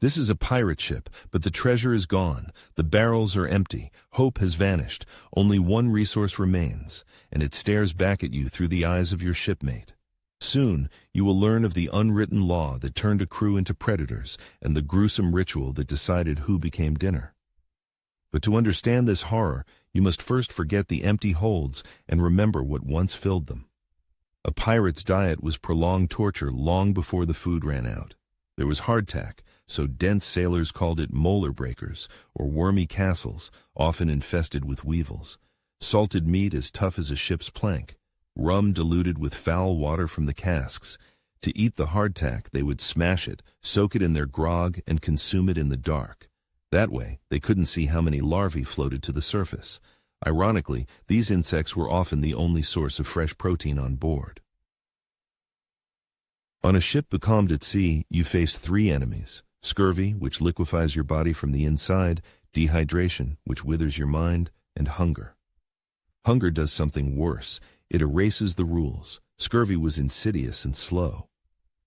This is a pirate ship, but the treasure is gone. The barrels are empty. Hope has vanished. Only one resource remains, and it stares back at you through the eyes of your shipmate. Soon, you will learn of the unwritten law that turned a crew into predators and the gruesome ritual that decided who became dinner. But to understand this horror, you must first forget the empty holds and remember what once filled them. A pirate's diet was prolonged torture long before the food ran out. There was hardtack, so dense sailors called it molar breakers, or wormy castles, often infested with weevils. Salted meat as tough as a ship's plank. Rum diluted with foul water from the casks. To eat the hardtack, they would smash it, soak it in their grog, and consume it in the dark. That way, they couldn't see how many larvae floated to the surface. Ironically, these insects were often the only source of fresh protein on board. On a ship becalmed at sea, you face three enemies: scurvy, which liquefies your body from the inside, dehydration, which withers your mind, and hunger. Hunger does something worse. It erases the rules. Scurvy was insidious and slow.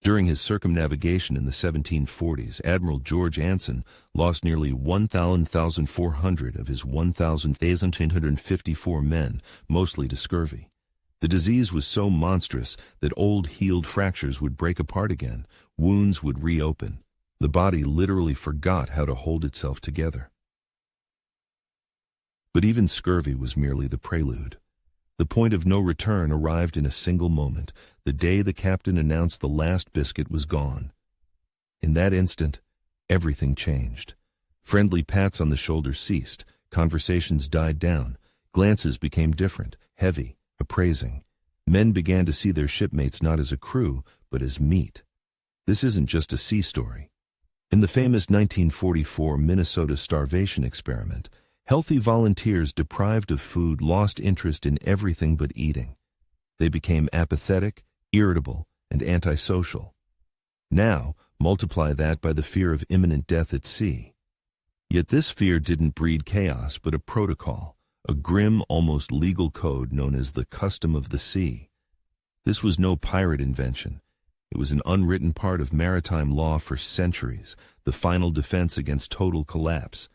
During his circumnavigation in the 1740s, Admiral George Anson lost nearly 1,400 of his 1,854 men, mostly to scurvy. The disease was so monstrous that old healed fractures would break apart again, wounds would reopen. The body literally forgot how to hold itself together. But even scurvy was merely the prelude. The point of no return arrived in a single moment, the day the captain announced the last biscuit was gone. In that instant, everything changed. Friendly pats on the shoulder ceased, conversations died down, glances became different, heavy, appraising. Men began to see their shipmates not as a crew, but as meat. This isn't just a sea story. In the famous 1944 Minnesota starvation experiment, healthy volunteers deprived of food lost interest in everything but eating. They became apathetic, irritable, and antisocial. Now, multiply that by the fear of imminent death at sea. Yet this fear didn't breed chaos, but a protocol, a grim, almost legal code known as the custom of the sea. This was no pirate invention. It was an unwritten part of maritime law for centuries, the final defense against total collapse.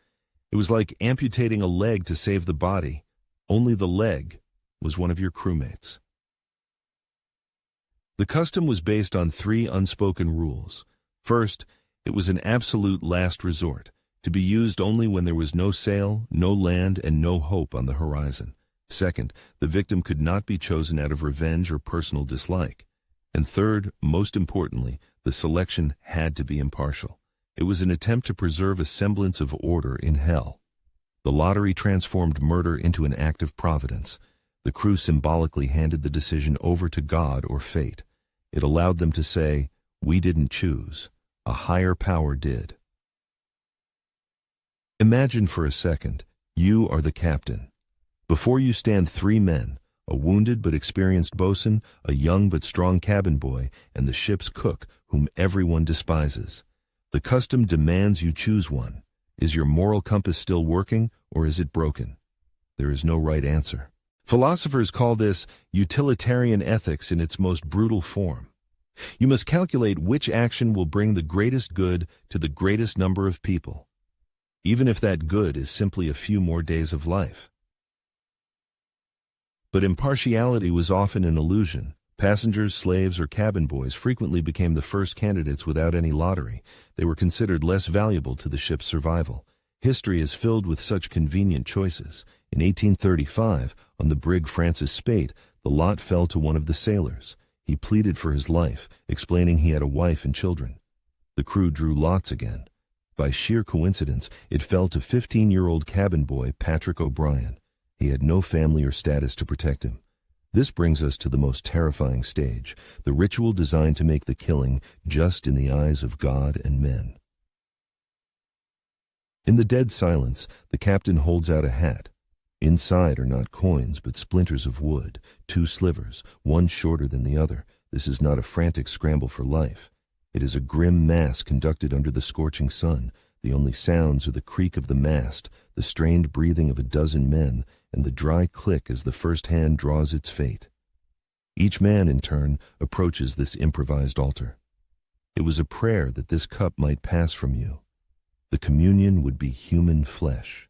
It was like amputating a leg to save the body. Only the leg was one of your crewmates. The custom was based on three unspoken rules. First, it was an absolute last resort, to be used only when there was no sail, no land, and no hope on the horizon. Second, the victim could not be chosen out of revenge or personal dislike. And third, most importantly, the selection had to be impartial. It was an attempt to preserve a semblance of order in hell. The lottery transformed murder into an act of providence. The crew symbolically handed the decision over to God or fate. It allowed them to say, "We didn't choose. A higher power did." Imagine for a second, you are the captain. Before you stand three men, a wounded but experienced boatswain, a young but strong cabin boy, and the ship's cook, whom everyone despises. The custom demands you choose one. Is your moral compass still working, or is it broken? There is no right answer. Philosophers call this utilitarian ethics in its most brutal form. You must calculate which action will bring the greatest good to the greatest number of people, even if that good is simply a few more days of life. But impartiality was often an illusion. Passengers, slaves, or cabin boys frequently became the first candidates without any lottery. They were considered less valuable to the ship's survival. History is filled with such convenient choices. In 1835, on the brig Francis Spaight, the lot fell to one of the sailors. He pleaded for his life, explaining he had a wife and children. The crew drew lots again. By sheer coincidence, it fell to 15-year-old cabin boy Patrick O'Brien. He had no family or status to protect him. This brings us to the most terrifying stage, the ritual designed to make the killing just in the eyes of God and men. In the dead silence, the captain holds out a hat. Inside are not coins, but splinters of wood, 2 slivers, one shorter than the other. This is not a frantic scramble for life. It is a grim mass conducted under the scorching sun. The only sounds are the creak of the mast, the strained breathing of a dozen men, and the dry click as the first hand draws its fate. Each man, in turn, approaches this improvised altar. It was a prayer that this cup might pass from you. The communion would be human flesh.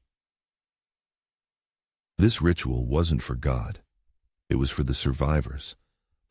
This ritual wasn't for God. It was for the survivors.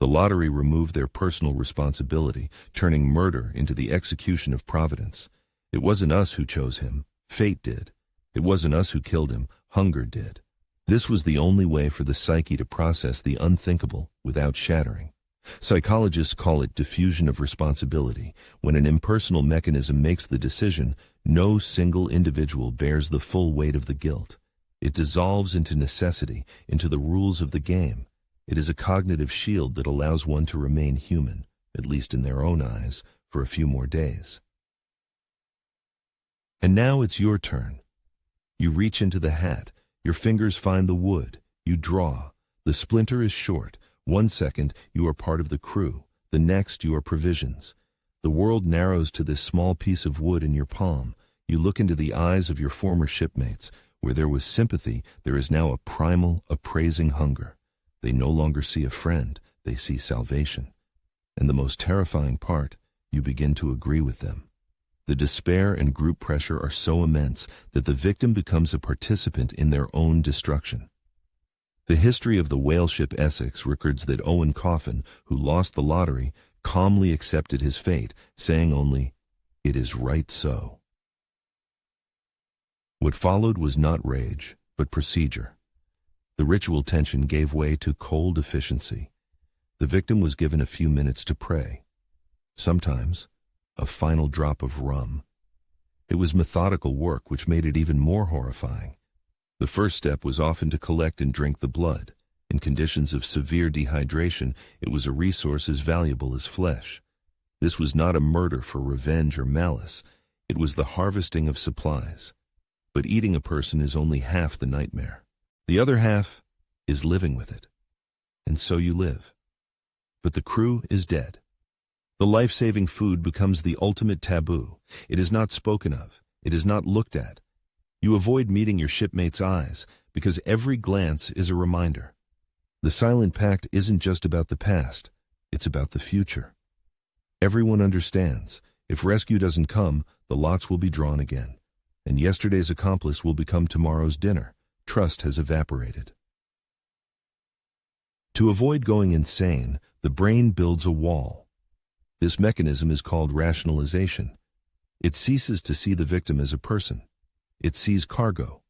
The lottery removed their personal responsibility, turning murder into the execution of providence. It wasn't us who chose him. Fate did. It wasn't us who killed him. Hunger did. This was the only way for the psyche to process the unthinkable without shattering. Psychologists call it diffusion of responsibility. When an impersonal mechanism makes the decision, no single individual bears the full weight of the guilt. It dissolves into necessity, into the rules of the game. It is a cognitive shield that allows one to remain human, at least in their own eyes, for a few more days. And now it's your turn. You reach into the hat. Your fingers find the wood. You draw. The splinter is short. 1 second, you are part of the crew. The next, you are provisions. The world narrows to this small piece of wood in your palm. You look into the eyes of your former shipmates. Where there was sympathy, there is now a primal, appraising hunger. They no longer see a friend, they see salvation. And the most terrifying part, you begin to agree with them. The despair and group pressure are so immense that the victim becomes a participant in their own destruction. The history of the whale ship Essex records that Owen Coffin, who lost the lottery, calmly accepted his fate, saying only, "It is right so." What followed was not rage, but procedure. The ritual tension gave way to cold efficiency. The victim was given a few minutes to pray. Sometimes, a final drop of rum. It was methodical work which made it even more horrifying. The first step was often to collect and drink the blood. In conditions of severe dehydration, it was a resource as valuable as flesh. This was not a murder for revenge or malice. It was the harvesting of supplies. But eating a person is only half the nightmare. The other half is living with it. And so you live. But the crew is dead. The life-saving food becomes the ultimate taboo. It is not spoken of. It is not looked at. You avoid meeting your shipmates' eyes because every glance is a reminder. The silent pact isn't just about the past. It's about the future. Everyone understands. If rescue doesn't come, the lots will be drawn again. And yesterday's accomplice will become tomorrow's dinner. Trust has evaporated. To avoid going insane, the brain builds a wall. This mechanism is called rationalization. It ceases to see the victim as a person. It sees cargo,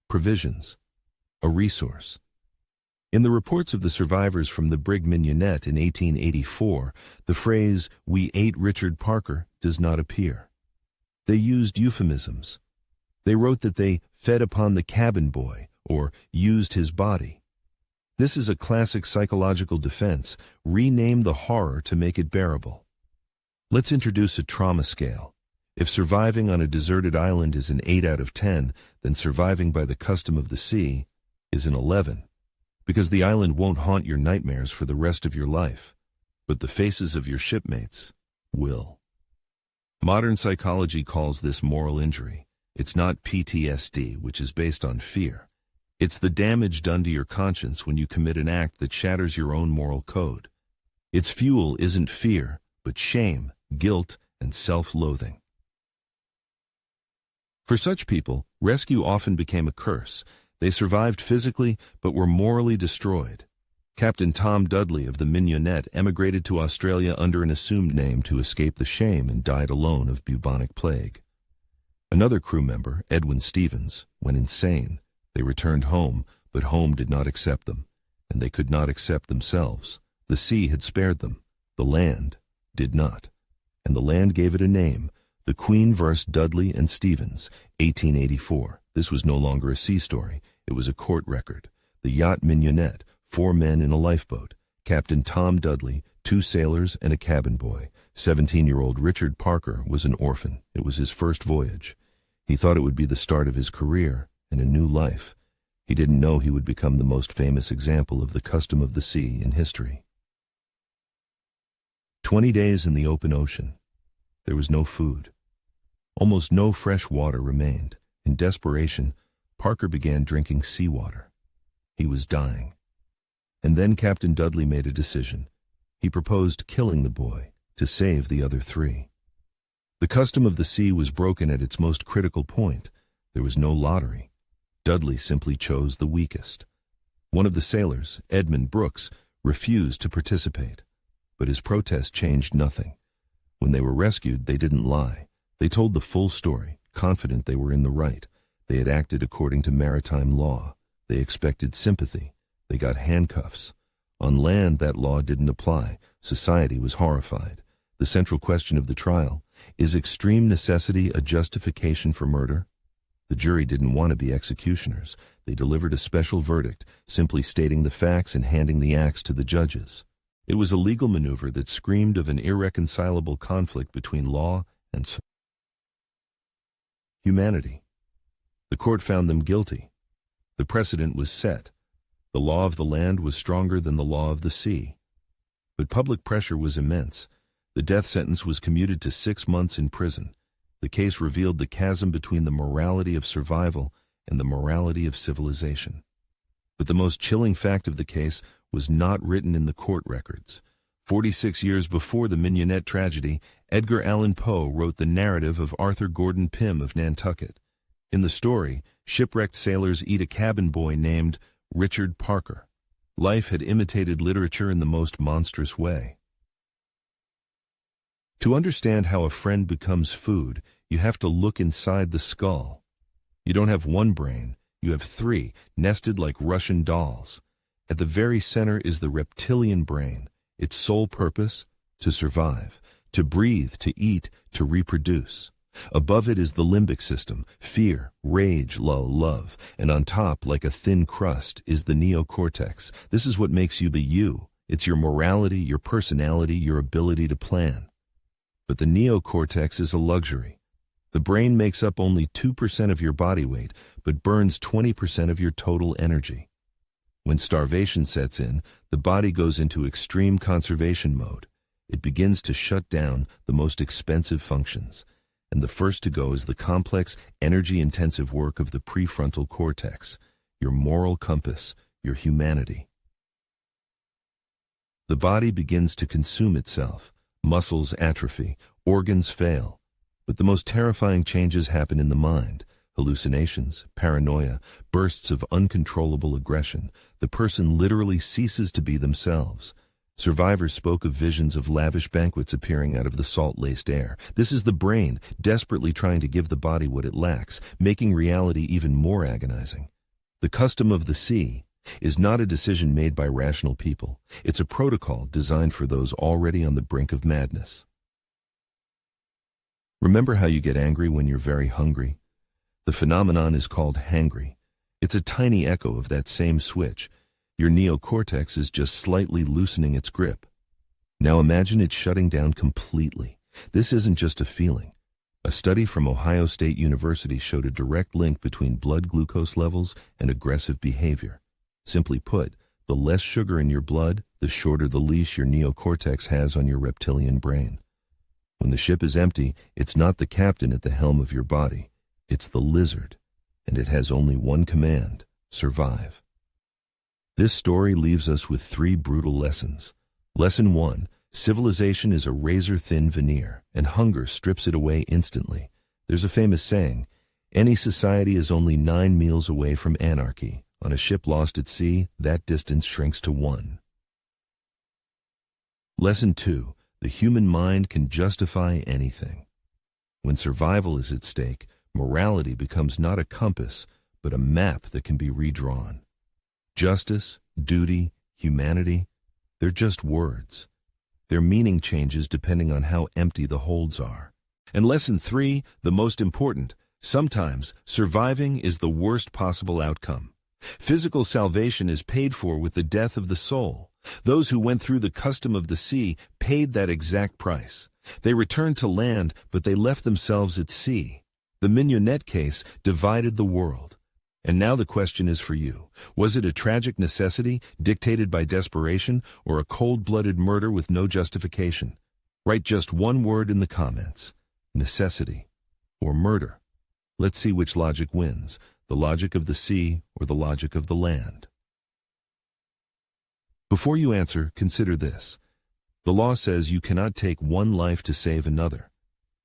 provisions, a resource. In the reports of the survivors from the brig Mignonette in 1884, the phrase, "we ate Richard Parker," does not appear. They used euphemisms. They wrote that they fed upon the cabin boy or used his body. This is a classic psychological defense. Rename the horror to make it bearable. Let's introduce a trauma scale. If surviving on a deserted island is an 8 out of 10, then surviving by the custom of the sea is an 11. Because the island won't haunt your nightmares for the rest of your life, but the faces of your shipmates will. Modern psychology calls this moral injury. It's not PTSD, which is based on fear. It's the damage done to your conscience when you commit an act that shatters your own moral code. Its fuel isn't fear, but shame, guilt, and self-loathing. For such people, rescue often became a curse. They survived physically, but were morally destroyed. Captain Tom Dudley of the Mignonette emigrated to Australia under an assumed name to escape the shame and died alone of bubonic plague. Another crew member, Edwin Stevens, went insane. They returned home, but home did not accept them, and they could not accept themselves. The sea had spared them. The land did not. And the land gave it a name, The Queen vs. Dudley and Stevens, 1884. This was no longer a sea story. It was a court record. The yacht Mignonette, 4 men in a lifeboat. Captain Tom Dudley, 2 sailors and a cabin boy. 17-year-old Richard Parker was an orphan. It was his first voyage. He thought it would be the start of his career and a new life. He didn't know he would become the most famous example of the custom of the sea in history. 20 days in the open ocean. There was no food. Almost no fresh water remained. In desperation, Parker began drinking seawater. He was dying. And then Captain Dudley made a decision. He proposed killing the boy to save the other 3. The custom of the sea was broken at its most critical point. There was no lottery. Dudley simply chose the weakest. One of the sailors, Edmund Brooks, refused to participate. But his protest changed nothing. When they were rescued, they didn't lie. They told the full story, confident they were in the right. They had acted according to maritime law. They expected sympathy. They got handcuffs. On land, that law didn't apply. Society was horrified. The central question of the trial: is extreme necessity a justification for murder? The jury didn't want to be executioners. They delivered a special verdict, simply stating the facts and handing the axe to the judges. It was a legal maneuver that screamed of an irreconcilable conflict between law and humanity. The court found them guilty. The precedent was set. The law of the land was stronger than the law of the sea. But public pressure was immense. The death sentence was commuted to 6 months in prison. The case revealed the chasm between the morality of survival and the morality of civilization. But the most chilling fact of the case was not written in the court records. 46 years before the Mignonette tragedy, Edgar Allan Poe wrote the narrative of Arthur Gordon Pym of Nantucket. In the story, shipwrecked sailors eat a cabin boy named Richard Parker. Life had imitated literature in the most monstrous way. To understand how a friend becomes food, you have to look inside the skull. You don't have one brain, you have 3, nested like Russian dolls. At the very center is the reptilian brain, its sole purpose: to survive, to breathe, to eat, to reproduce. Above it is the limbic system: fear, rage, love, and on top, like a thin crust, is the neocortex. This is what makes you the you. It's your morality, your personality, your ability to plan. But the neocortex is a luxury. The brain makes up only 2% of your body weight, but burns 20% of your total energy. When starvation sets in, the body goes into extreme conservation mode. It begins to shut down the most expensive functions. And the first to go is the complex, energy-intensive work of the prefrontal cortex, your moral compass, your humanity. The body begins to consume itself. Muscles atrophy, organs fail. But the most terrifying changes happen in the mind: hallucinations, paranoia, bursts of uncontrollable aggression. The person literally ceases to be themselves. Survivors spoke of visions of lavish banquets appearing out of the salt-laced air. This is the brain desperately trying to give the body what it lacks, making reality even more agonizing. The custom of the sea is not a decision made by rational people. It's a protocol designed for those already on the brink of madness. Remember how you get angry when you're very hungry? The phenomenon is called hangry. It's a tiny echo of that same switch. Your neocortex is just slightly loosening its grip. Now imagine it shutting down completely. This isn't just a feeling. A study from Ohio State University showed a direct link between blood glucose levels and aggressive behavior. Simply put, the less sugar in your blood, the shorter the leash your neocortex has on your reptilian brain. When the ship is empty, it's not the captain at the helm of your body. It's the lizard, and it has only one command: survive. This story leaves us with 3 brutal lessons. Lesson 1, civilization is a razor-thin veneer, and hunger strips it away instantly. There's a famous saying: any society is only 9 meals away from anarchy. On a ship lost at sea, that distance shrinks to 1. Lesson 2, the human mind can justify anything. When survival is at stake, morality becomes not a compass, but a map that can be redrawn. Justice, duty, humanity, they're just words. Their meaning changes depending on how empty the holds are. And lesson 3, the most important: sometimes surviving is the worst possible outcome. Physical salvation is paid for with the death of the soul. Those who went through the custom of the sea paid that exact price. They returned to land, but they left themselves at sea. The Mignonette case divided the world. And now the question is for you. Was it a tragic necessity dictated by desperation, or a cold-blooded murder with no justification? Write just one word in the comments: necessity or murder. Let's see which logic wins, the logic of the sea or the logic of the land. Before you answer, consider this. The law says you cannot take one life to save another.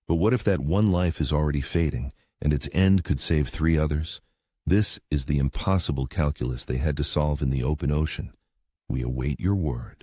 But what if that one life is already fading, and its end could save 3 others? This is the impossible calculus they had to solve in the open ocean. We await your word.